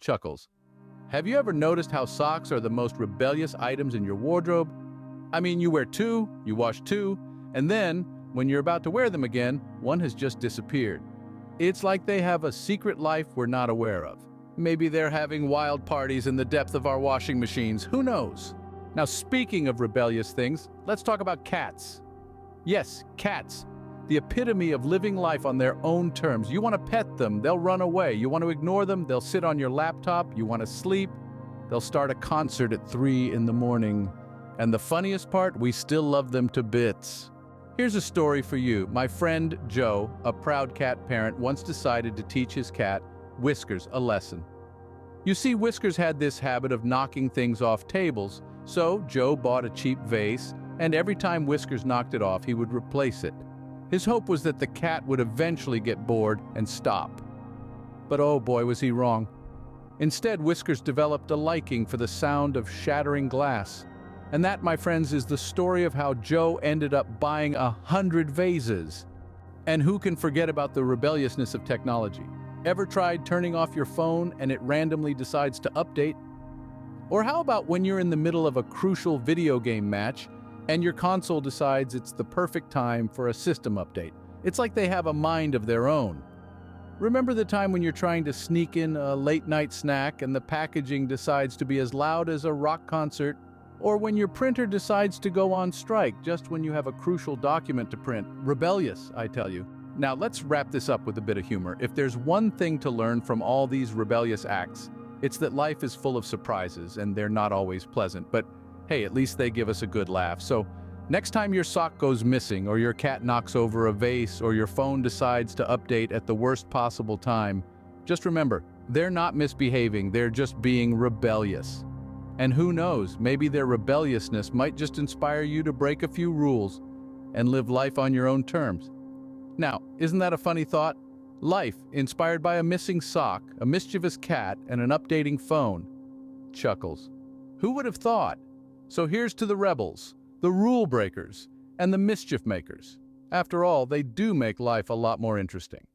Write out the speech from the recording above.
Chuckles. Have you ever noticed how socks are the most rebellious items in your wardrobe? I mean, you wear two, you wash two, and then, when you're about to wear them again, one has just disappeared. It's like they have a secret life we're not aware of. Maybe they're having wild parties in the depth of our washing machines, who knows? Now, speaking of rebellious things, let's talk about cats. Yes, cats. The epitome of living life on their own terms. You want to pet them, they'll run away. You want to ignore them, they'll sit on your laptop. You want to sleep, they'll start a concert at 3 in the morning. And the funniest part, we still love them to bits. Here's a story for you. My friend Joe, a proud cat parent, once decided to teach his cat, Whiskers, a lesson. You see, Whiskers had this habit of knocking things off tables, so Joe bought a cheap vase, and every time Whiskers knocked it off, he would replace it. His hope was that the cat would eventually get bored and stop. But oh boy, was he wrong. Instead, Whiskers developed a liking for the sound of shattering glass. And that, my friends, is the story of how Joe ended up buying 100 vases. And who can forget about the rebelliousness of technology? Ever tried turning off your phone and it randomly decides to update? Or how about when you're in the middle of a crucial video game match and your console decides it's the perfect time for a system update? It's like they have a mind of their own. Remember the time when you're trying to sneak in a late-night snack and the packaging decides to be as loud as a rock concert? Or when your printer decides to go on strike just when you have a crucial document to print? Rebellious, I tell you. Now let's wrap this up with a bit of humor. If there's one thing to learn from all these rebellious acts, it's that life is full of surprises and they're not always pleasant. But hey, at least they give us a good laugh. So next time your sock goes missing, or your cat knocks over a vase, or your phone decides to update at the worst possible time, just remember, they're not misbehaving, they're just being rebellious. And who knows, maybe their rebelliousness might just inspire you to break a few rules and live life on your own terms. Now, isn't that a funny thought? Life inspired by a missing sock, a mischievous cat, and an updating phone. Chuckles. Who would have thought? So here's to the rebels, the rule breakers, and the mischief makers. After all, they do make life a lot more interesting.